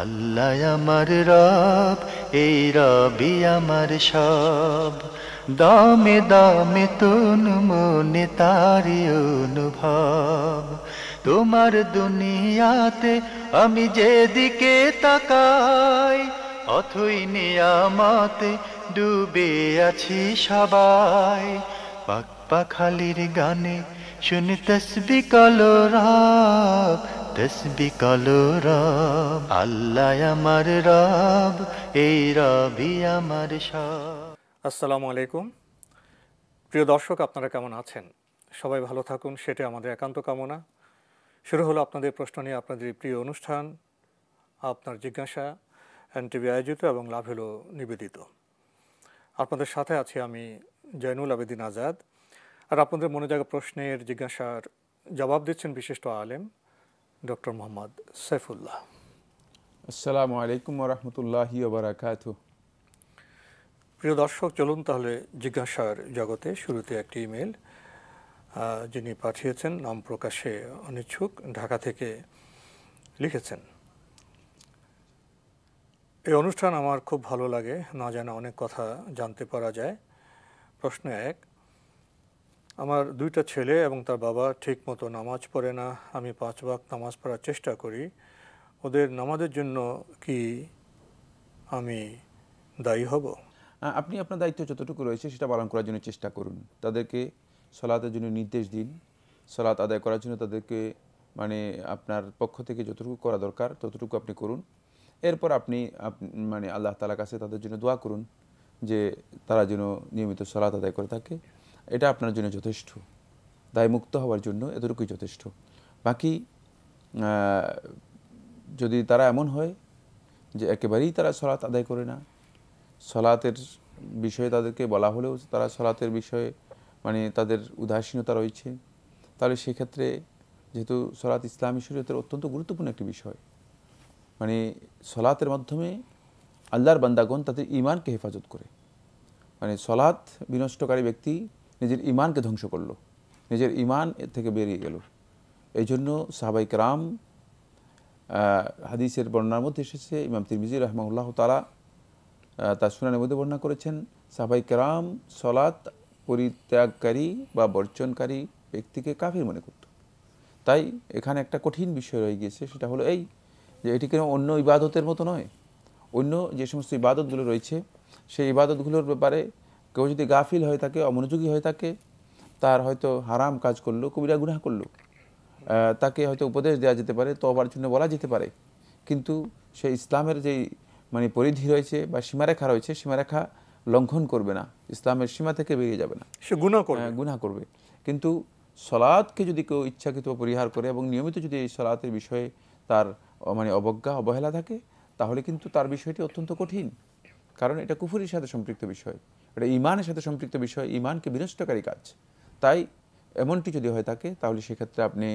আল্লাহ আমার রব, এই রবি আমার সব। দামে দামে তন মনে তারি অনুভব। তোমার দুনিয়াতে আমি যেদিকে তাকাই, অথই নিয়ামতে ডুবে আছি সবাই। পাক পাখালির গানে শুনি তসবি কালো রব, তসবি কালো রব। আল্লাহ আমার রব, এই রবি আমার সব। আসসালামু আলাইকুম প্রিয় দর্শক, আপনারা কেমন আছেন? সবাই ভালো থাকুন, সেটা আমাদের একান্ত কামনা। শুরু হলো আপনাদের প্রশ্ন নিয়ে আপনাদের প্রিয় অনুষ্ঠান আপনার জিজ্ঞাসা, এনটিভি আয়োজিত এবং লাভ হলো নিবেদিত। আপনাদের সাথে আছি আমি জয়নুল আবেদিন আজাদ। আর আপনাদের মনে জাগা প্রশ্নের জিজ্ঞাসার জবাব দিচ্ছেন বিশিষ্ট আলেম ডক্টর মোহাম্মদ সাইফুল্লাহ। আসসালামু আলাইকুম ওয়া রাহমাতুল্লাহি ওয়া বারাকাতুহু। প্রিয় দর্শক, চলুন তাহলে জিজ্ঞাসার জগতে। শুরুতে একটি ইমেল যিনি পাঠিয়েছেন নাম প্রকাশে অনিচ্ছুক, ঢাকা থেকে লিখেছেন, এই অনুষ্ঠান আমার খুব ভালো লাগে, না জানা অনেক কথা জানতে পারা যায়। প্রশ্ন 1, আমার 2টা ছেলে এবং তার বাবা ঠিক মতো নামাজ পড়ে না। আমি 5 ওয়াক্ত নামাজ পড়ার চেষ্টা করি। ওদের নামাজের জন্য কি আমি দায়ী হব? আপনি আপনার দায়িত্ব যতটুকু রয়েছে সেটা পালন করার জন্য চেষ্টা করুন। তাদেরকে সালাতের জন্য নির্দেশ দিন। সালাত আদায় করার জন্য তাদেরকে আপনার পক্ষ থেকে যতটুকু করা দরকার ততটুকু আপনি করুন। এরপর আপনি আল্লাহ তাআলার কাছে তাদের জন্য দোয়া করুন যে তারা যেন নিয়মিত সালাত আদায় করে থাকে। এটা আপনার জন্য যথেষ্ট। দায়মুক্ত হওয়ার জন্য এতটুকুই যথেষ্ট। বাকি যদি তারা এমন হয় যে একেবারেই তারা সালাত আদায় করে না, সালাতের বিষয়ে তাদেরকে বলা হলেও তারা সালাতের বিষয়ে তাদের উদাসীনতা রয়েছে, তাহলে সেক্ষেত্রে যেহেতু সালাত ইসলামী শরীয়তের অত্যন্ত গুরুত্বপূর্ণ একটি বিষয়, সালাতের মাধ্যমে আল্লাহর বান্দাগণ তাদের ঈমানকে হেফাজত করে। সালাত বিনষ্টকারী ব্যক্তি নিজের ঈমানকে ধ্বংস করলো, নিজের ঈমান থেকে বেরিয়ে গেল। এই জন্য সাহাবায়ে কেরাম, হাদিসের বর্ণনার মধ্যে এসেছে, ইমাম তিরমিজি রাহিমাহুল্লাহ তাআলা তার সুনানের মধ্যে বর্ণনা করেছেন, সাহাবায়ে কেরাম সালাত পরিত্যাগকারী বা বর্জনকারী ব্যক্তিকে কাফির মনে করত। তাই এখানে একটা কঠিন বিষয় রয়ে গিয়েছে, সেটা হলো এই যে এটি কেন অন্য ইবাদতের মতো নয়। অন্য যে সমস্ত ইবাদতগুলো রয়েছে সেই ইবাদতগুলোর ব্যাপারে কেউ যদি গাফিল হয়ে থাকে, অমনোযোগী হয়ে থাকে, তার হয়তো হারাম কাজ করলো, কবিরা গুনাহ করলো, তাকে হয়তো উপদেশ দেওয়া যেতে পারে, তওবার জন্য বলা যেতে পারে, কিন্তু সেই ইসলামের যেই পরিধি রয়েছে বা সীমারেখা রয়েছে, সীমারেখা লঙ্ঘন করবে না, ইসলামের সীমা থেকে বেরিয়ে যাবে না, সে গুনাহ করবে। কিন্তু সালাতকে যদি কেউ ইচ্ছাকৃত পরিহার করে এবং নিয়মিত যদি এই সালাতের বিষয়ে তার অবজ্ঞা অবহেলা থাকে, তাহলে কিন্তু তার বিষয়টি অত্যন্ত কঠিন। কারণ এটা কুফরির সাথে সম্পৃক্ত বিষয়, এটা ঈমানের সাথে সম্পৃক্ত বিষয়, ঈমানকে বিনষ্টকারী কাজ। তাই এমনটি যদি হয়ে থাকে, তাহলে সেক্ষেত্রে আপনি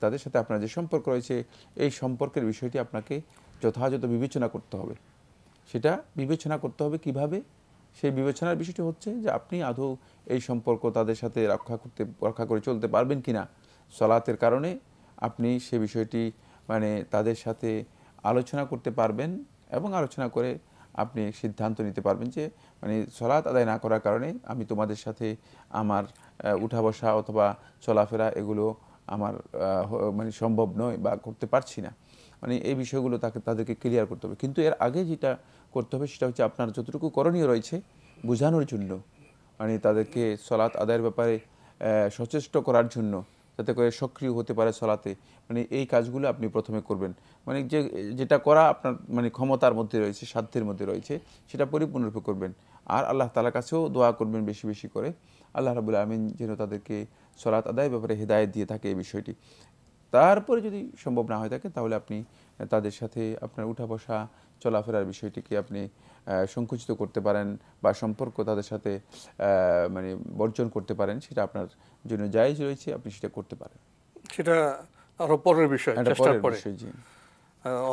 তাদের সাথে আপনার যে সম্পর্ক রয়েছে, এই সম্পর্কের বিষয়টি আপনাকে যথাযথ বিবেচনা করতে হবে। সেটা বিবেচনা করতে হবে কিভাবে? সেই বিবেচনার বিষয়টি হচ্ছে যে আপনি আদৌ এই সম্পর্ক তাদের সাথে রক্ষা করে চলতে পারবেন কিনা। সালাতের কারণে আপনি সে বিষয়টি তাদের সাথে আলোচনা করতে পারবেন এবং আলোচনা করে আপনি সিদ্ধান্ত নিতে পারবেন যে সালাত আদায় না করার কারণে আমি তোমাদের সাথে আমার উঠা বসা অথবা চলাফেরা এগুলো আমার সম্ভব নয় বা করতে পারছি না। এই বিষয়গুলো তাদেরকে ক্লিয়ার করতে হবে। কিন্তু এর আগে যেটা করতে হবে সেটা হচ্ছে আপনার যতটুকু করণীয় রয়েছে বোঝানোর জন্য, তাদেরকে সালাত আদায়ের ব্যাপারে সচেষ্ট করার জন্য, যাতে করে সক্রিয় হতে পারে সালাতে, এই কাজগুলো আপনি প্রথমে করবেন। যেটা করা আপনার ক্ষমতার মধ্যে রয়েছে, সাধ্যের মধ্যে রয়েছে, সেটা পরিপূর্ণরূপে করবেন। আর আল্লাহ তাআলার কাছেও দোয়া করবেন বেশি বেশি করে, আল্লাহ রাব্বুল আমিন যেন তাদেরকে সালাত আদায়ের ব্যাপারে হেদায়েত দিয়ে থাকে এই বিষয়টি। তারপরে যদি সম্ভব না হয়ে থাকে, তাহলে আপনি তাদের সাথে আপনার উঠা বসা চলাফেরার বিষয়টিকে আপনি সংকুচিত করতে পারেন বা সম্পর্ক তাদের সাথে বর্জন করতে পারেন। সেটা আপনার জন্য জায়েজ রয়েছে, আপনি সেটা করতে পারেন। সেটা আরো পরের বিষয়, চেষ্টার পরে।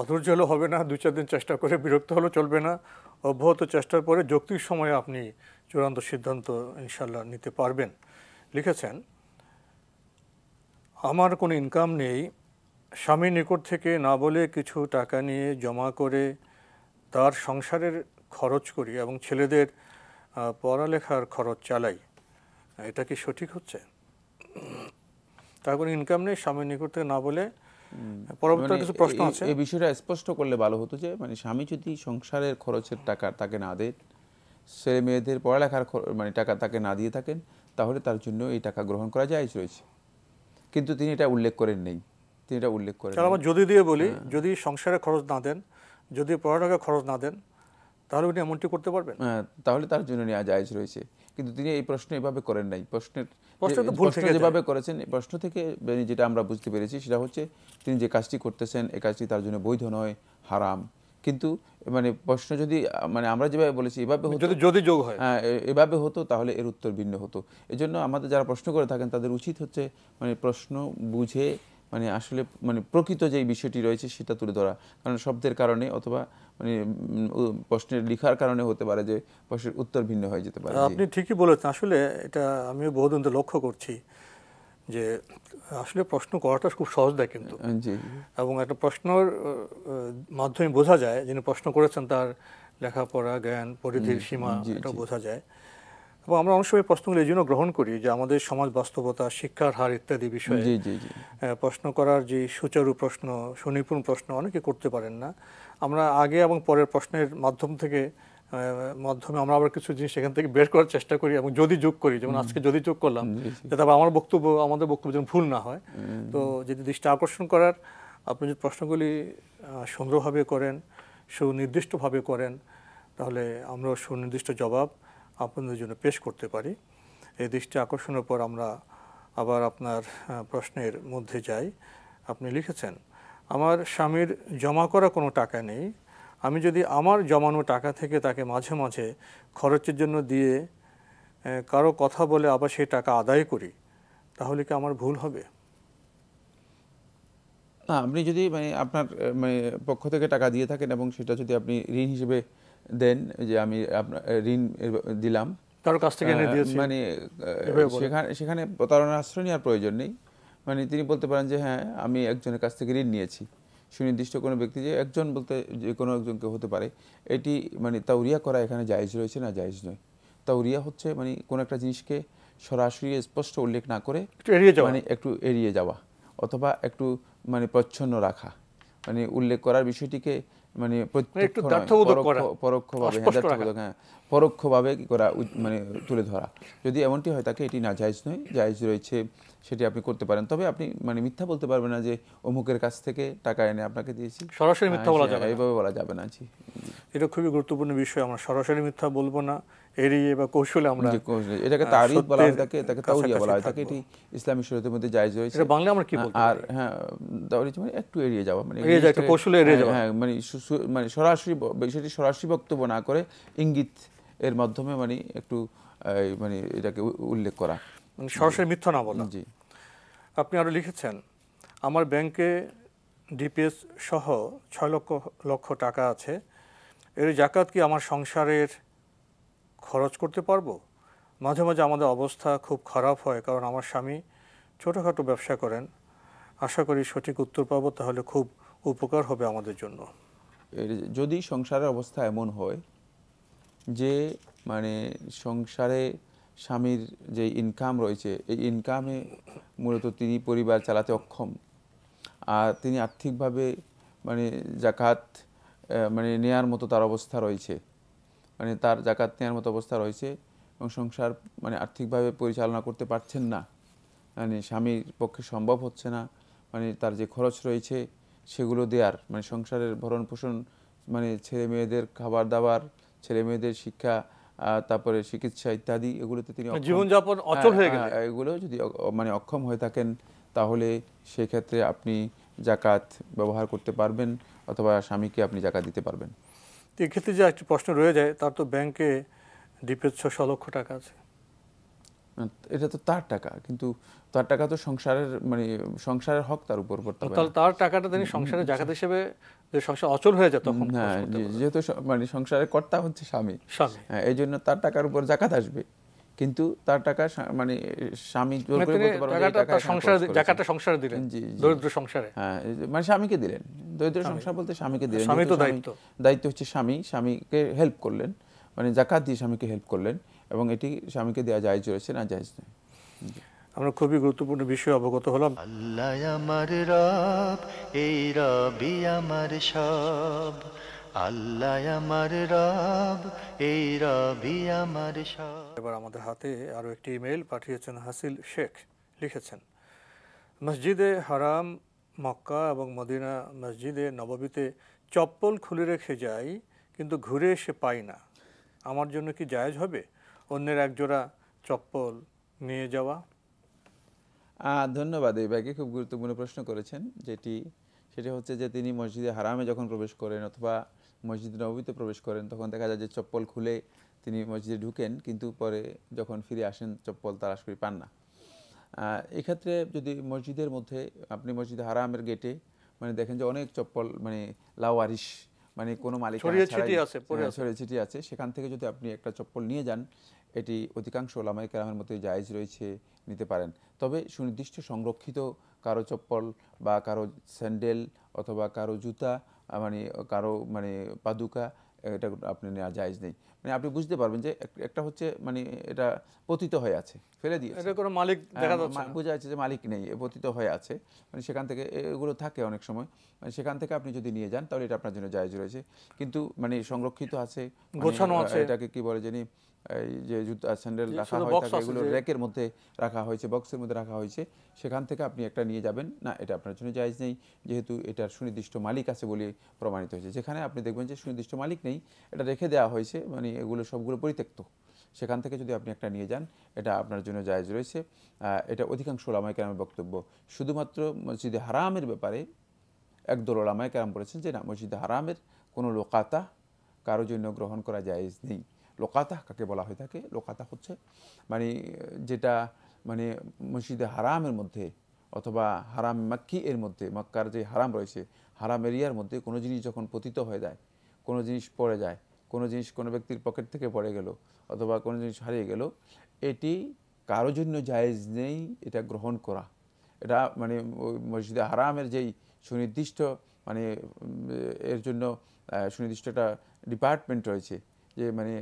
অধৈর্য হলে হবে না, 2-4 দিন চেষ্টা করে বিরক্ত হলে চলবে না। অব্যাহত চেষ্টার পরে যৌক্তিক সময়ে আপনি চূড়ান্ত সিদ্ধান্ত ইনশাআল্লাহ নিতে পারবেন। লিখেছেন, আমার কোনো ইনকাম নেই, স্বামীর নিকট থেকে না বলে কিছু টাকা নিয়ে জমা করে তার সংসারের খরচ করি এবং ছেলেদের পড়ালেখার খরচ চালাই, এটা কি সঠিক হচ্ছে? তার কোনো ইনকাম নেই, স্বামীর নিকট থেকে না বলে। পরবর্তী কিছু প্রশ্ন আছে, এই বিষয়টা স্পষ্ট করলে ভালো হতো যে মানে স্বামী যদি সংসারের খরচের টাকা তাকে না দেন, ছেলে মেয়েদের পড়ালেখার মানে টাকা তাকে না দিয়ে থাকেন, তাহলে তার জন্য এই টাকা গ্রহণ করা জায়েজ রয়েছে। কিন্তু তিনি এটা উল্লেখ করেন নেই, তিনি এটা উল্লেখ করেন। আমরা যদি দিয়ে বলি, যদি সংসারের খরচ না দেন, যদি পড়ালেখার খরচ না দেন, তাহলে উনি এমনটি করতে পারবেন? তাহলে তার জন্য নেওয়া জায়েজ রয়েছে। কিন্তু তিনি এই প্রশ্ন এভাবে করেন নাই। প্রশ্ন যেভাবে করেছেন, প্রশ্ন থেকে যেটা আমরা বুঝতে পেরেছি সেটা হচ্ছে তিনি যে কাজটি করতেছেন এই কাজটি তার জন্য বৈধ নয়, হারাম। কিন্তু মানে প্রশ্ন যদি মানে আমরা যেভাবে বলেছি এভাবে হতো, যদি যোগ হয়, এভাবে হতো, তাহলে এর উত্তর ভিন্ন হতো। এজন্য আমাদের যারা প্রশ্ন করে থাকেন তাদের উচিত হচ্ছে মানে প্রশ্ন বুঝে মানে আসলে মানে প্রকৃত যে বিষয়টি রয়েছে সেটা তুলে ধরা। কারণ শব্দের কারণে অথবা মানে প্রশ্নের লিখার কারণে হতে পারে যে প্রশ্নের উত্তর ভিন্ন হয়ে যেতে পারে। আপনি ঠিকই বলেছেন। আসলে এটা আমিও বহুদিন ধরে লক্ষ্য করছি যে আসলে প্রশ্ন করাটা খুব সহজ দেয় কিন্তু, এবং একটা প্রশ্নের মাধ্যমে বোঝা যায় যিনি প্রশ্ন করেছেন তার লেখাপড়া, জ্ঞান, পরিধির সীমা, এটা বোঝা যায়। এবং আমরা অনেক সময় প্রশ্নগুলো এই জন্য গ্রহণ করি যে আমাদের সমাজ বাস্তবতা, শিক্ষার হার ইত্যাদি বিষয়ে প্রশ্ন করার যে সুচারু প্রশ্ন, সুনিপুণ প্রশ্ন অনেকে করতে পারেন না। আমরা আগে এবং পরের প্রশ্নের মাধ্যমে আমরা আবার কিছু জিনিস সেখান থেকে বের করার চেষ্টা করি এবং যদি যোগ করি, যেমন আজকে যদি যোগ করলাম, যাতে আমাদের বক্তব্য যেন ভুল না হয়। তো যদি দৃষ্টি আকর্ষণ করার, আপনি যদি প্রশ্নগুলি সুন্দরভাবে করেন, সুনির্দিষ্টভাবে করেন, তাহলে আমরা সুনির্দিষ্ট জবাব আপনাদের জন্য পেশ করতে পারি। এই দৃষ্টি আকর্ষণের পর আমরা আবার আপনার প্রশ্নের মধ্যে যাই। আপনি লিখেছেন, আমার স্বামীর জমা করা কোনো টাকা নেই, আমি যদি আমার জমানো টাকা থেকে তাকে মাঝে মাঝে খরচের জন্য দিয়ে কারো কথা বলে আবার সেই টাকা আদায় করি, তাহলে কি আমার ভুল হবে? না, আপনি যদি মানে আপনার মানে পক্ষ থেকে টাকা দিয়ে থাকেন এবং সেটা যদি আপনি ঋণ হিসেবে দেন, যে আমি আপনার ঋণ দিলাম কারো কাছ থেকে এনে দিয়েছি, মানে সেখানে প্রতারণার আশ্রয় নেওয়ার প্রয়োজন নেই। মানে তিনি বলতে পারেন যে হ্যাঁ আমি একজনের কাছ থেকে ঋণ নিয়েছি, সুনির্দিষ্ট কোনো ব্যক্তি, যে একজন বলতে যে কোনো একজনকে হতে পারে। এটি মানে তাওরিয়া করা এখানে জায়েজ রয়েছে না জায়েজ নয়। তাওরিয়া হচ্ছে মানে কোনো একটা জিনিসকে সরাসরি স্পষ্ট উল্লেখ না করে মানে একটু এড়িয়ে যাওয়া অথবা একটু মানে প্রচ্ছন্ন রাখা, মানে উল্লেখ করার বিষয়টিকে মানে পরোক্ষভাবে কি করা, মানে তুলে ধরা। যদি এমনটি হয় তাকে এটি না জায়েজ নয়, জায়েজ রয়েছে, সেটি আপনি করতে পারেন। তবে আপনি মানে মিথ্যা বলতে পারবেন না যে অমুকের কাছ থেকে টাকা এনে আপনাকে দিয়েছি, সরাসরি মিথ্যা বলা যাবে, এইভাবে বলা যাবে না। জি, এটা খুবই গুরুত্বপূর্ণ বিষয়। আমরা সরাসরি মিথ্যা বলবো না, এড়িয়ে বা কৌশলে আমরা, এটাকে তারিফ বলা হয়, তাকে তাওরিয়া বলা হয়, তাকে এটি ইসলামী শরীয়তের মধ্যে জায়েজ রয়েছে। এটা বাংলা আমরা কি বলতে পারি? আর হ্যাঁ, তাওরিয়া মানে একটু এড়িয়ে যাওয়া, মানে একটা কৌশলে এড়িয়ে যাওয়া, হ্যাঁ, মানে সরাসরি বিষয়টি সরাসরি বক্তব্য না করে ইঙ্গিত এর মাধ্যমে মানে একটু মানে এটাকে উল্লেখ করা, মানে সরাসরি মিথ্যা না বলা। জি। আপনি আরো লিখেছেন, আমার ব্যাংকে ডিপিএস সহ 6 লক্ষ টাকা আছে, এর জাকাত কি আমার সংসারের খরচ করতে পারবো? মাঝে মাঝে আমাদের অবস্থা খুব খারাপ হয়, কারণ আমার স্বামী ছোটোখাটো ব্যবসা করেন। আশা করি সঠিক উত্তর পাবো, তাহলে খুব উপকার হবে আমাদের জন্য। যদি সংসারের অবস্থা এমন হয় যে মানে সংসারে স্বামীর যে ইনকাম রয়েছে, এই ইনকামে মূলত তিনি পরিবার চালাতে অক্ষম, আর তিনি আর্থিকভাবে মানে জাকাত মানে নেয়ার মতো তার অবস্থা রয়েছে, মানে তার জাকাত নেওয়ার মতো অবস্থা রয়েছে এবং সংসার মানে আর্থিকভাবে পরিচালনা করতে পারছেন না, মানে স্বামীর পক্ষে সম্ভব হচ্ছে না, মানে তার যে খরচ রয়েছে সেগুলো দেওয়ার, মানে সংসারের ভরণ পোষণ, মানে ছেলে মেয়েদের খাবার দাবার, ছেলে মেয়েদের শিক্ষা, তারপরে চিকিৎসা ইত্যাদি, এগুলোতে তিনি জীবনযাপন অচল হয়ে গেলে, এগুলো যদি মানে অক্ষম হয়ে থাকেন, তাহলে সেক্ষেত্রে আপনি জাকাত ব্যবহার করতে পারবেন অথবা স্বামীকে আপনি জাকাত দিতে পারবেন। এক্ষেত্রে যে একটি প্রশ্ন রয়ে যায়, তার তো ব্যাংকে ডিপিএস 6 লক্ষ টাকা আছে, এটা তো তার টাকা, কিন্তু তার টাকা তো সংসারের মানে সংসারের হক তার উপর পড়তে হবে। তাহলে তার টাকাটা তিনি সংসারের জাকাত হিসেবে, যে সংসার অচল হয়ে যায় তখন, হ্যাঁ, যেহেতু মানে সংসারের কর্তা হচ্ছে স্বামী, হ্যাঁ, এই জন্য তার টাকার উপর জাকাত আসবে। কিন্তু তার টাকা মানে স্বামী জোর করে বলতে পারবে যে টাকা জাকাতটা সংসারে দিলেন, দরিদ্র সংসারে। হ্যাঁ, মানে স্বামীকে দিলেন, দরিদ্র সংসার বলতে স্বামীকে দিলেন। স্বামী তো দায়িত্ব হচ্ছে স্বামীকে হেল্প করলেন, মানে জাকাত দিয়ে স্বামীকে হেল্প করলেন, এবং এটি স্বামীকে দেওয়া জায়েজ রয়েছে, না জায়েজ নয়। আমরা খুবই গুরুত্বপূর্ণ বিষয় অবগত হলাম। আল্লাহ আমার রব, এই রবি আমার সব। আল্লাহ আমার রব, এই রবি আমার সব। এবার আমাদের হাতে আরও একটি ইমেল পাঠিয়েছেন হাসিল শেখ। লিখেছেন, মসজিদে হারাম মক্কা এবং মদিনা মসজিদে নববীতে চপ্পল খুলে রেখে যাই, কিন্তু ঘুরে এসে পাই না। আমার জন্য কি জায়েজ হবে অন্যের একজোড়া চপ্পল নিয়ে যাওয়া? ধন্যবাদ, এই ভাইকে খুব গুরুত্বপূর্ণ প্রশ্ন করেছেন। সেটা হচ্ছে যে তিনি মসজিদে হারামে যখন প্রবেশ করেন অথবা মসজিদ নববীতে প্রবেশ করেন, তখন দেখা যায় যে চপ্পল খুলে তিনি মসজিদে ঢুকেন, কিন্তু পরে যখন ফিরে আসেন চপ্পল তালাশ করে পান না। এক্ষেত্রে যদি মসজিদের মধ্যে আপনি মসজিদে হারামের গেটে মানে দেখেন যে অনেক চপ্পল মানে লাওয়ারিশ, মানে কোনো মালিক ছড়িয়ে ছিটিয়ে আছে, সেখান থেকে যদি আপনি একটা চপ্পল নিয়ে যান, এটি অধিকাংশ ওলামায়ে কেরামের মধ্যে জায়েজ রয়েছে, নিতে পারেন। তবে সুনির্দিষ্ট সংরক্ষিত কারো চপ্পল বা কারো স্যান্ডেল অথবা কারো জুতা, মানে কারো মানে পাদুকা, এটা আপনি নেওয়া জায়েজ নেই। মানে আপনি বুঝতে পারবেন যে একটা হচ্ছে মানে এটা পতিত হয়ে আছে, ফেলে দিয়েছে, এটা কোনো মালিক দেখা যাচ্ছে না, বোঝা যাচ্ছে যে মালিক নেই, পতিত হয়ে আছে, মানে সেখান থেকে এগুলো থাকে অনেক সময়, মানে সেখান থেকে আপনি যদি নিয়ে যান তাহলে এটা আপনার জন্য জায়েজ রয়েছে। কিন্তু মানে সংরক্ষিত আছে, গোছানো আছে, এটাকে কি বলে জানি, এই যে জুতা স্যান্ডেল রাখা হয় থাকে, এগুলো র্যাকের মধ্যে রাখা হয়েছে, বক্সের মধ্যে রাখা হয়েছে, সেখান থেকে আপনি একটা নিয়ে যাবেন না, এটা আপনার জন্য জায়েজ নেই, যেহেতু এটার সুনির্দিষ্ট মালিক আছে বলে প্রমাণিত হয়েছে। যেখানে আপনি দেখবেন যে সুনির্দিষ্ট মালিক নেই, এটা রেখে দেওয়া হয়েছে, মানে এগুলো সবগুলো পরিত্যক্ত, সেখান থেকে যদি আপনি একটা নিয়ে যান, এটা আপনার জন্য জায়েজ রয়েছে। এটা অধিকাংশ ওলামায়ে কেরামের বক্তব্য। শুধুমাত্র মসজিদে হারামের ব্যাপারে একদল ওলামায়ে কেরাম বলেছেন যে না, মসজিদে হারামের কোনো লোকাতা কারোর জন্য গ্রহণ করা জায়েজ নেই। লোকাতা কাকে বলা হয়ে থাকে? লোকাতা হচ্ছে মানে যেটা মানে মসজিদে হারামের মধ্যে অথবা হারাম মাক্কি এর মধ্যে, মক্কার যে হারাম রয়েছে, হারাম এরিয়ার মধ্যে কোনো জিনিস যখন পতিত হয়ে যায়, কোনো জিনিস পড়ে যায়, কোনো জিনিস কোনো ব্যক্তির পকেট থেকে পড়ে গেল অথবা কোনো জিনিস হারিয়ে গেল, এটি কারো জন্য জায়েজ নেই এটা গ্রহণ করা। এটা মানে মসজিদে হারামের যেই সুনির্দিষ্ট মানে এর জন্য সুনির্দিষ্ট একটা ডিপার্টমেন্ট রয়েছে, যে মানে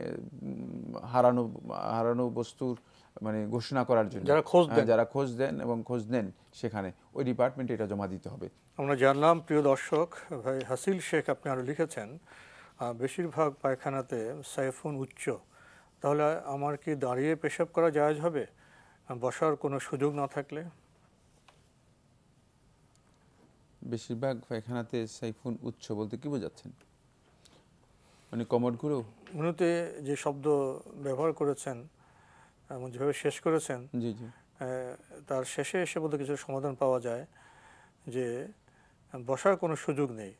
হারানো বস্তুর মানে ঘোষণা করার জন্য যারা খোঁজ দেন এবং খোঁজ নেন, সেখানে ওই ডিপার্টমেন্টে এটা জমা দিতে হবে। আমরা জানলাম, প্রিয় দর্শক, ভাই হাসিল শেখ আপনি আরও লিখেছেন, বেশিরভাগ পায়খানাতে সাইফুন উচ্চ, তাহলে আমার কি দাঁড়িয়ে পেশাব করা জায়েজ হবে বসার কোনো সুযোগ না থাকলে? বেশিরভাগ পায়খানাতে সাইফুন উচ্চ বলতে কি বোঝাচ্ছেন? মানে কমোডগুলো মূলত যে শব্দ ব্যবহার করেছেন এবং যেভাবে শেষ করেছেন, জি জি, তার শেষে এসে বলতে কিছু সমাধান পাওয়া যায় যে বসার কোনো সুযোগ নেই,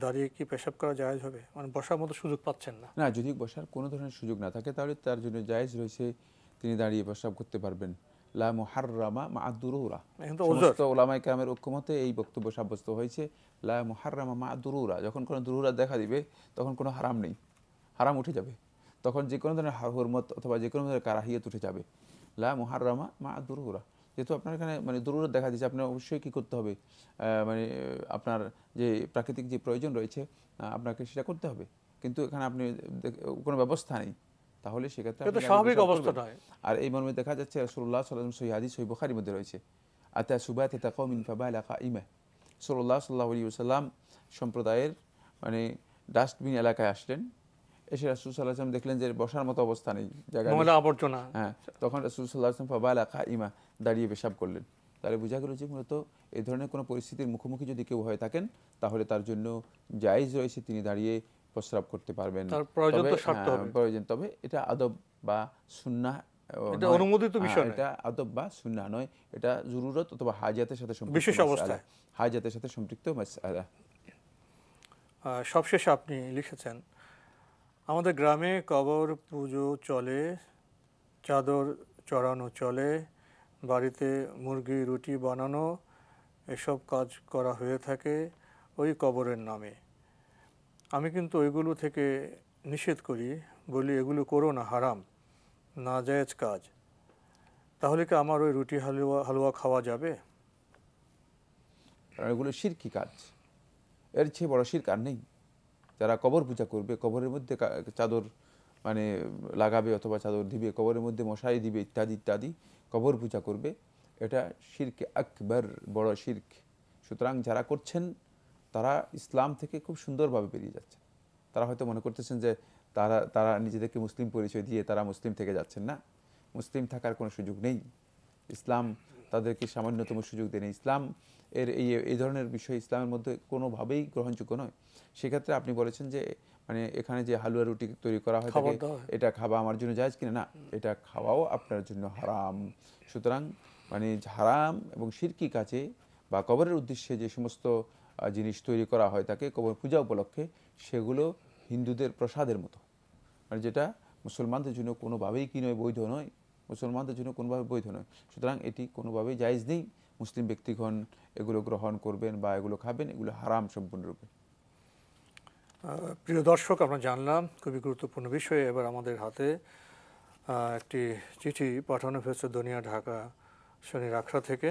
দাঁড়িয়ে কি পেশাব করা জায়েজ হবে, মানে বসার মতো সুযোগ পাচ্ছেন না। না, যদি বসার কোনো ধরনের সুযোগ না থাকে তাহলে তার জন্য জায়েজ রয়েছে, তিনি দাঁড়িয়ে পেশাব করতে পারবেন। লা মুহাররামা মা দুরুরা, সমস্ত ওলামায়ে কেরামের ঐক্যমতে এই বক্তব্য সাব্যস্ত হয়েছে। লা মুহাররামা মা দুরুরা, যখন কোনো দুরুরা দেখা দিবে তখন কোনো হারাম নেই, হারাম উঠে যাবে, তখন যে কোনো ধরনের হুরমত অথবা যে কোনো ধরনের কারাহিয়ত উঠে যাবে। লা মুহাররামা মা দুরুরা, যেহেতু আপনার এখানে মানে দুরুরত দেখা দিচ্ছে, আপনার অবশ্যই কী করতে হবে, মানে আপনার যে প্রাকৃতিক যে প্রয়োজন রয়েছে আপনাকে সেটা করতে হবে, কিন্তু এখানে আপনি কোনো ব্যবস্থা নেই, তাহলে সেক্ষেত্রে স্বাভাবিক অবস্থা নয়। আর এই মর্মে দেখা যাচ্ছে রাসূলুল্লাহ সাল্লাল্লাহু আলাইহি ওয়াসাল্লাম সহিহ হাদিস, সহিহ বুখারীর মধ্যে রয়েছে, আতা সুবাতাতা কওমিন ফাবালা কাইমা, রাসূলুল্লাহ সাল্লাল্লাহু আলাইহি ওয়াসাল্লাম সম্প্রদায়ের মানে ডাস্টবিন এলাকায় আসলেন, এসে রাসূল সাল্লাল্লাহু আলাইহি ওয়াসাল্লাম দেখলেন যে বসার মতো অবস্থা নেই, জায়গা ময়লা আবর্জনা, হ্যাঁ, তখন রাসূল সাল্লাল্লাহু আলাইহি ওয়াসাল্লাম ফাবালা কাইমা, দাঁড়িয়ে পেশাব করলেন। তাহলে বোঝা গেল যে মূলত এই ধরনের কোনো পরিস্থিতির মুখোমুখি যদি কেউ হয়ে থাকেন, তাহলে তার জন্য জায়েজ রয়েছে, তিনি দাঁড়িয়ে প্রস্রাব করতে পারবেন, প্রয়োজন, তবে এটা আদব বা সুন্নাহ, এটা অনুমোদিত বিষয় নয়, এটা আদব বা সুন্নাহ নয়, এটা জরুরত অথবা হাজাতের সাথে সম্পৃক্ত, বিশেষ অবস্থায় হাজাতের সাথে সম্পৃক্ত মাসআলা। সবশেষে আপনি লিখেছেন, আমাদের গ্রামে কবর পুজো চলে, চাদর চড়ানো চলে, বাড়িতে মুরগি রুটি বানানো, এসব কাজ করা হয়ে থাকে ওই কবরের নামে। আমি কিন্তু ওইগুলো থেকে নিষেধ করি, বলি এগুলো করো না, হারাম, নাজায়েজ কাজ, তাহলে কি আমার ওই রুটি হালুয়া খাওয়া যাবে? কারণ এগুলো শিরকি কাজ, এর চেয়ে বড় শিরক আর নেই। যারা কবর পূজা করবে, কবরের মধ্যে চাদর মানে লাগাবে অথবা চাদর দিবে, কবরের মধ্যে মশারি দিবে ইত্যাদি ইত্যাদি, কবর পূজা করবে, এটা শিরকে আকবার, বড় শিরক। সুতরাং যারা করছেন তারা ইসলাম থেকে খুব সুন্দরভাবে বেরিয়ে যাচ্ছে। তারা হয়তো মনে করতেছেন যে তারা নিজেদেরকে মুসলিম পরিচয় দিয়ে তারা মুসলিম থেকে যাচ্ছেন। না, মুসলিম থাকার কোনো সুযোগ নেই। ইসলাম তাদেরকে সামান্যতম সুযোগ দেয়নি। ইসলাম এই ধরনের বিষয় ইসলামের মধ্যে কোনোভাবেই গ্রহণযোগ্য নয়। সেক্ষেত্রে আপনি বলেছেন যে মানে এখানে যে হালুয়া রুটি তৈরি করা হয় থাকে, এটা খাওয়া আমার জন্য জায়েজ কিনা? না, এটা খাওয়াও আপনার জন্য হারাম। সুতরাং মানে হারাম এবং শিরকি কাজে বা কবরের উদ্দেশ্যে যে সমস্ত জিনিস তৈরি করা হয় তাকে কবর পূজা উপলক্ষে, সেগুলো হিন্দুদের প্রসাদের মতো, মানে যেটা মুসলমানদের জন্য কোনোভাবেই কি নয়, বৈধ নয়, মুসলমানদের জন্য কোনোভাবে বৈধ নয়। সুতরাং এটি কোনোভাবেই জায়েজ নেই। মুসলিম ব্যক্তিগণ এগুলো গ্রহণ করবেন বা এগুলো খাবেন, এগুলো হারাম সম্পূর্ণরূপে। প্রিয় দর্শক, আমরা জানলাম খুবই গুরুত্বপূর্ণ বিষয়। এবার আমাদের হাতে একটি চিঠি পাঠানো হয়েছে দুনিয়া, ঢাকা শনির আখড়া থেকে।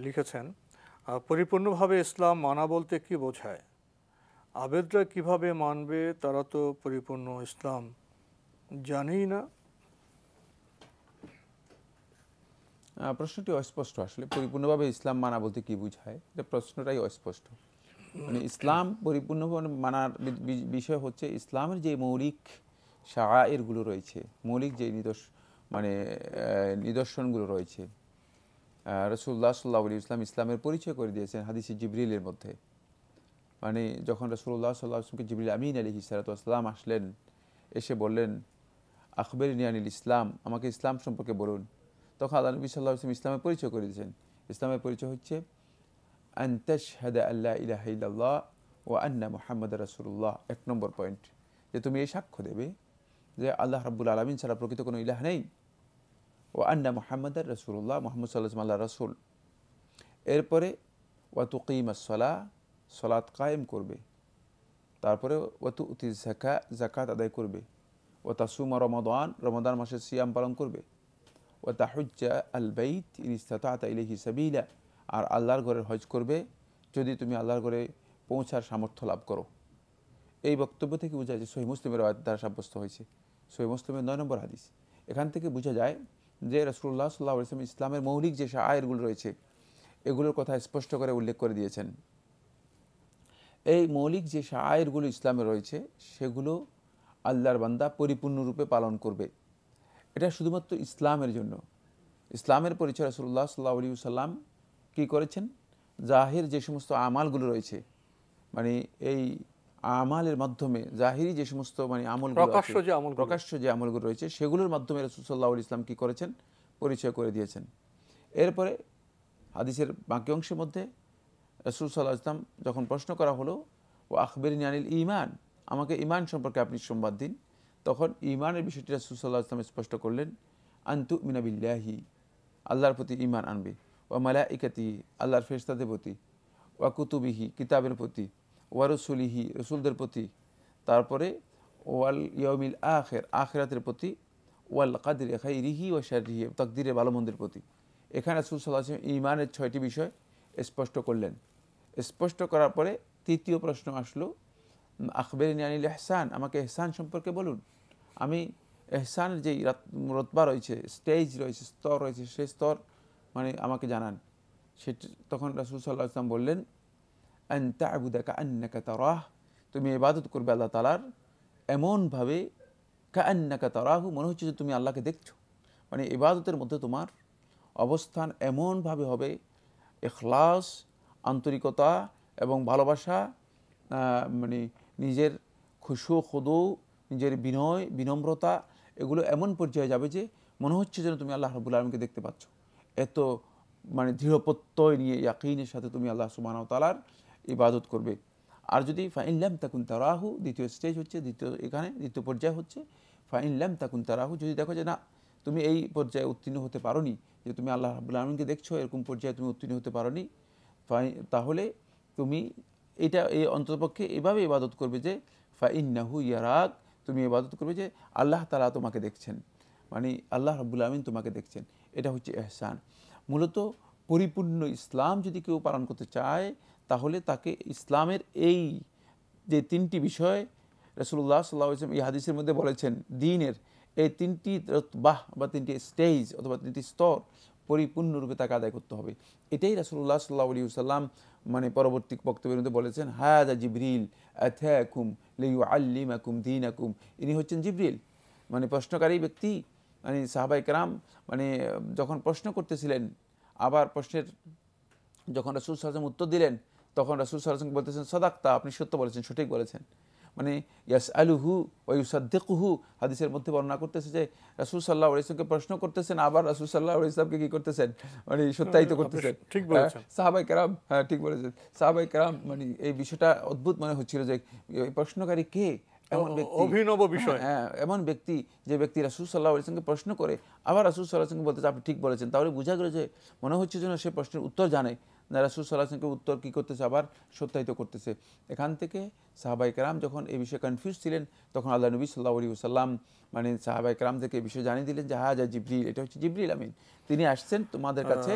লিখেছেন, পরিপূর্ণভাবে ইসলাম মানা বলতে কি বোঝায়? আবেদরা কিভাবে মানবে? তারা তো পরিপূর্ণ ইসলাম জানেই না। প্রশ্নটি অস্পষ্ট। আসলে পরিপূর্ণভাবে ইসলাম মানা বলতে কি বোঝায়, এটা প্রশ্নটাই অস্পষ্ট। মানে ইসলাম পরিপূর্ণভাবে মানার বিষয় হচ্ছে ইসলামের যে মৌলিক শাআইরগুলো রয়েছে, মৌলিক যে নিদর্শনগুলো রয়েছে। রাসূলুল্লাহ সাল্লাল্লাহু আলাইহি ওয়াসাল্লাম ইসলামের পরিচয় করে দিয়েছেন হাদিসে জিবরিলের মধ্যে। মানে যখন রাসূলুল্লাহ সাল্লাল্লাহু আলাইহি ওয়াসাল্লামকে জিবরিল আমিন আলাইহিস সালাতু ওয়াস সালাম আসলেন, এসে বললেন, আখবিরনি আনিল ইসলাম, আমাকে ইসলাম সম্পর্কে বলুন। তখন আল্লাহ নবী সাল্লাল্লাহু আলাইহি ওয়াসাল্লাম ইসলামের পরিচয় করে দিয়েছেন। ইসলামের পরিচয় হচ্ছে আন তাশহাদা আল্লা ইলাহা ইল্লাল্লাহ ওয়া আন্না মুহাম্মাদার রাসূলুল্লাহ। 1 নম্বর পয়েন্ট, যে তুমি এই সাক্ষ্য দেবে যে আল্লাহ রাব্বুল আলামিন ছাড়া প্রকৃত কোনো ইলাহ নেই, ও আন্না মুহাম্মাদার রাসূলুল্লাহ, মুহাম্মদ সাল্লাল্লাহু আলাইহি ওয়াসাল্লাম আল্লাহর রাসূল। এরপরে ওয়া তুকিমাস সালাহ, সালাত কায়েম করবে। তারপরে ওয়া তুতি যাকাত, যাকাত আদায় করবে। ওয়া তাসুমা রমাদান, রমাদান মাসে সিয়াম পালন করবে। ওয়া তাহুজ্জা আল বাইত ইন ইসতাতা'তা ইলাইহি সাবিলা, আর আল্লাহর ঘরের হজ করবে যদি তুমি আল্লাহর ঘরে পৌঁছার সামর্থ্য লাভ করো। এই বক্তব্য থেকে বোঝা যায়, সহিহ মুসলিমের দ্বারা সাব্যস্ত হয়েছে, সহিহ মুসলিমের 9 নম্বর হাদিস। এখান থেকে বোঝা যায় যে রাসূলুল্লাহ সাল্লাল্লাহু আলাইহি ওয়াসাল্লাম ইসলামের মৌলিক যে শাআইরগুলো রয়েছে এগুলোর কথা স্পষ্ট করে উল্লেখ করে দিয়েছেন। এই মৌলিক যে শাআইরগুলো ইসলামে রয়েছে সেগুলো আল্লাহর বান্দা পরিপূর্ণরূপে পালন করবে। এটা শুধুমাত্র ইসলামের জন্য। ইসলামের পরিচয় রাসূলুল্লাহ সাল্লাল্লাহু আলাইহি ওয়াসাল্লাম কী করেছেন? জাহির যে সমস্ত আমালগুলো রয়েছে, মানে এই আমালের মাধ্যমে জাহিরি যে সমস্ত মানে আমলগুলো, প্রকাশ্য যে আমলগুলো রয়েছে সেগুলোর মাধ্যমে রাসূল সাল্লাল্লাহু আলাইহি ওয়াসাল্লাম কী করেছেন? পরিচয় করে দিয়েছেন। এরপরে হাদিসের বাকি অংশের মধ্যে রাসূল সাল্লাল্লাহু আলাইহি ওয়াসাল্লাম যখন প্রশ্ন করা হলো, ও আখবিরনি আনিল ঈমান, আমাকে ঈমান সম্পর্কে আপনি সংবাদ দিন, তখন ঈমানের বিষয়টি রাসূল সাল্লাল্লাহু আলাইহি ওয়াসাল্লাম স্পষ্ট করলেন, আন তুমিনা বিল্লাহি, আল্লাহর প্রতি ঈমান আনবে, ওয়া মালাইকাতিহি, আল্লাহর ফেরেশতাদের প্রতি, ওয়া কুতুবিহি, কিতাবের প্রতি, ওয়া রসুলিহি, রসুলদের প্রতি, তারপরে ওয়াল ইয়াউমিল আখির, আখিরাতের প্রতি, ওয়াল কাদরি খাইরিহি ওয়া শাররিহি, তাকদীরের ভালো মন্দের প্রতি। এখানে রাসূল সাল্লাল্লাহু আলাইহি ওয়াসাল্লাম ঈমানের 6টি বিষয় স্পষ্ট করলেন। স্পষ্ট করার পরে তৃতীয় প্রশ্ন আসলো, আখবিরনি আনিল ইহসান, আমাকে ইহসান সম্পর্কে বলুন। আমি ইহসানের যেই রতবা রয়েছে, স্টেজ রয়েছে, স্তর রয়েছে, সেই স্তর মানে আমাকে জানান। সেটি তখন রাসূল সাল্লাল্লাহু আলাইহি ওয়াসাল্লাম বললেন, আন তা'বুদা কাআন্নাকা তারাহ, তুমি ইবাদত করবে আল্লাহ তাআলার এমনভাবে, কাআন্নাকা তারাহু, মনে হচ্ছে যে তুমি আল্লাহকে দেখছো। মানে ইবাদতের মধ্যে তোমার অবস্থান এমনভাবে হবে, ইখলাস, আন্তরিকতা এবং ভালোবাসা, মানে নিজের খুশু খুদু, নিজের বিনয় বিনম্রতা, এগুলো এমন পর্যায়ে যাবে যে মনে হচ্ছে যেন তুমি আল্লাহ রাব্বুল আলামিনকে দেখতে পাচ্ছ। এত মানে দৃঢ় প্রত্যয় নিয়ে ইয়াকিনের সাথে তুমি আল্লাহ সুবহানাহু ওয়া তাআলার ইবাদত করবে। আর যদি ফাইন লাম তাকুন তারাহু, দ্বিতীয় স্টেজ হচ্ছে, দ্বিতীয় পর্যায় হচ্ছে ফাইন লাম তাকুন তারাহু, যদি দেখো যে না তুমি এই পর্যায়ে উত্তীর্ণ হতে পারোনি, যে তুমি আল্লাহ রাব্বুল আলামিনকে দেখছো, এরকম পর্যায়ে তুমি উত্তীর্ণ হতে পারোনি, তাহলে তুমি এই অন্ততপক্ষে এভাবে ইবাদত করবে যে ফাইন্নাহু ইয়ারাক, তুমি ইবাদত করবে যে আল্লাহ তাআলা তোমাকে দেখছেন। মানে আল্লাহ রাব্বুল আমিন তোমাকে দেখছেন। এটা হচ্ছে ইহসান। মূলত পরিপূর্ণ ইসলাম যদি কেউ পালন করতে চায় তাহলে তাকে ইসলামের এই যে তিনটি বিষয় রাসূলুল্লাহ সাল্লাল্লাহু আলাইহি ওয়াসাল্লাম এই হাদিসের মধ্যে বলেছেন, দ্বীনের এই তিনটি রতবাহ বা তিনটি স্টেজ অথবা তিনটি স্তর পরিপূর্ণরূপে তাকে আদায় করতে হবে। এটাই রাসূলুল্লাহ সাল্লাল্লাহু আলাইহি ওয়াসাল্লাম মানে পরবর্তী বক্তব্যের মধ্যে বলেছেন, হাযা জিবরিল আতাকুম লিইউআল্লিমাকুম দীনাকুম। ইনি হচ্ছেন জিবরিল, মানে প্রশ্নকারী ব্যক্তি। মানে সাহাবায়ে কেরাম মানে যখন প্রশ্ন করতেছিলেন, আবার প্রশ্নের যখন রাসূল সাল্লাল্লাহু আলাইহি ওয়াসাল্লাম উত্তর দিলেন, তখন রাসূল সাল্লাল্লাহু আলাইহি ওয়াসাল্লাম বলতেছেন, সাদাক্তা, আপনি সত্য বলেছেন, সঠিক বলেছেন। মানে ইয়াসআলুহু ওয়া ইউসাদ্দিকুহু, হাদিসের মধ্যে বর্ণনা করতেছে যে রাসূল সাল্লাল্লাহু আলাইহি ওয়াসাল্লামকে প্রশ্ন করতেছেন, আবার রাসূল সাল্লাল্লাহু আলাইহি ওয়াসাল্লামকে কি করতেছেন, মানে সত্যায়িত করতেছেন। ঠিক বলেছেন। সাহাবায়ে কেরাম, হ্যাঁ ঠিক বলেছেন, সাহাবায়ে কেরাম মানে এই বিষয়টা অদ্ভুত মনে হচ্ছিল যে এই প্রশ্নকারী কে, এমন ব্যক্তি, অভিনব বিষয়। হ্যাঁ এমন ব্যক্তি যে ব্যক্তি রাসূল সাল্লাল্লাহু আলাইহি ওয়াসাল্লামকে প্রশ্ন করে আবার রাসূল সাল্লাল্লাহু আলাইহি ওয়াসাল্লামকে বলতেছে আপনি ঠিক বলেছেন। তাহলে বোঝা গেল যে মনে হচ্ছে যেন সে প্রশ্নের উত্তর জানে না, রাসূল সাল্লাল্লাহু আলাইহি ওয়াসাল্লামকে উত্তর কি করতেছে, আবার সত্যায়িত করতেছে। এখান থেকে সাহাবায়ে কেরাম যখন এই বিষয়ে কনফিউজ ছিলেন, তখন আল্লাহ নবী সাল্লাল্লাহু আলাইহি ওয়াসাল্লাম মানে সাহাবায়ে কেরামদেরকে এই বিষয়ে জানিয়ে দিলেন যে হাযা জিবরিল, এটা হচ্ছে জিবরিল আমিন, তিনি আসছেন তোমাদের কাছে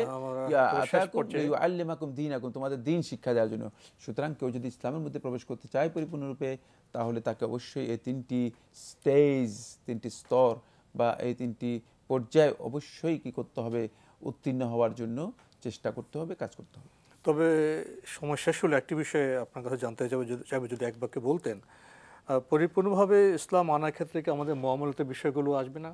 ইউআল্লিমাকুম দীনাকুম, তোমাদের দ্বীন শিক্ষা দেওয়ার জন্য। সুতরাং কেউ যদি ইসলামের মধ্যে প্রবেশ করতে চায় পরিপূর্ণরূপে, তাহলে তাকে অবশ্যই এই তিনটি স্টেজ, তিনটি স্তর বা এই তিনটি পর্যায়ে অবশ্যই কি করতে হবে, উত্তীর্ণ হওয়ার জন্য চেষ্টা করতে হবে, কাজ করতে হবে। তবে সময় শেষ হলে একটি বিষয়ে আপনার কাছে জানতে চাইবে, যদি এক বাক্যে বলতেন, পরিপূর্ণভাবে ইসলাম আনার ক্ষেত্রে কি আমাদের মুআমালাতের বিষয়গুলো আসবে না?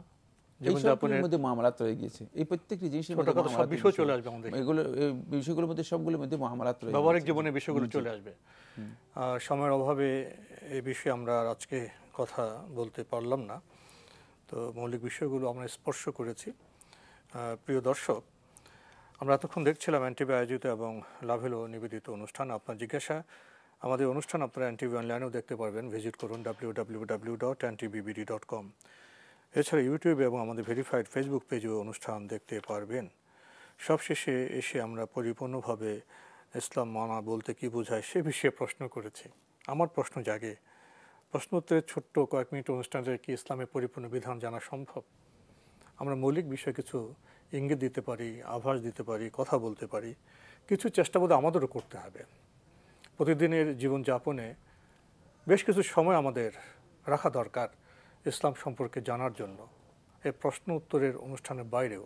জীবনযাপনের মধ্যে মুআমালাত রয়ে গিয়েছে, এই প্রত্যেকটি জিনিসের মধ্যে সব বিষয় চলে আসবে আমাদের, এগুলো এই বিষয়গুলোর মধ্যে সবগুলোর মধ্যে মুআমালাত রয়ে ব্যবহারিক জীবনের বিষয়গুলো চলে আসবে। সময়ের অভাবে এই বিষয়ে আমরা আজকে কথা বলতে পারলাম না, তো মৌলিক বিষয়গুলো আমরা স্পর্শ করেছি। প্রিয় দর্শক, আমরা এতক্ষণ দেখছিলাম এনটিভি আয়োজিত এবং লাভেলো নিবেদিত অনুষ্ঠান আপনার জিজ্ঞাসা। আমাদের অনুষ্ঠান আপনারা এনটিভি অনলাইনেও দেখতে পারবেন, ভিজিট করুন www.ntbbd.com। এছাড়া ইউটিউবে এবং আমাদের ভেরিফাইড ফেসবুক পেজেও অনুষ্ঠান দেখতে পারবেন। সবশেষে এসে আমরা পরিপূর্ণভাবে ইসলাম মানা বলতে কি বোঝায় সে বিষয়ে প্রশ্ন করেছি। আমার প্রশ্ন জাগে, প্রশ্ন উত্তরের ছোট্ট কয়েক মিনিট অনুষ্ঠানে কি ইসলামের পরিপূর্ণ বিধান জানা সম্ভব? আমরা মৌলিক বিষয় কিছু ইঙ্গিত দিতে পারি, আভাস দিতে পারি, কথা বলতে পারি, কিছু চেষ্টাবোধ আমাদেরও করতে হবে। প্রতিদিনের জীবনযাপনে বেশ কিছু সময় আমাদের রাখা দরকার ইসলাম সম্পর্কে জানার জন্য। এই প্রশ্ন উত্তরের অনুষ্ঠানের বাইরেও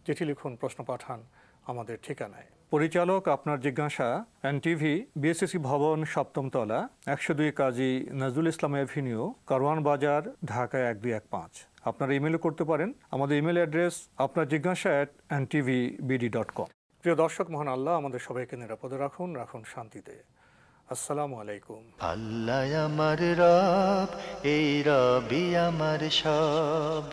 চিঠি লিখুন, প্রশ্ন পাঠান আমাদের ঠিকানায়। পরিচালক আপনার জিজ্ঞাসা, এনটিভি, বিএসসি ভবন, 7ম তলা, 102 কাজী নজরুল ইসলাম এভিনিউ, কারওয়ান বাজার, ঢাকা 1215। আপনারা ইমেলও করতে পারেন। আমাদের ইমেল অ্যাড্রেস আপনার জিজ্ঞাসা @ntvbd.com। প্রিয় দর্শক, মহান আল্লাহ আমাদের সবাইকে নিরাপদে রাখুন, রাখুন শান্তিতে। আসসালামু আলাইকুম। আল্লাহ আমার রব, এই রবি আমার সব,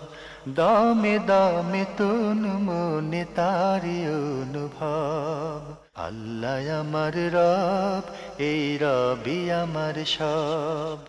দামে দামে তুন মনে তারি অনুভব। আল্লাহ আমার রব, এই রবি আমার সব।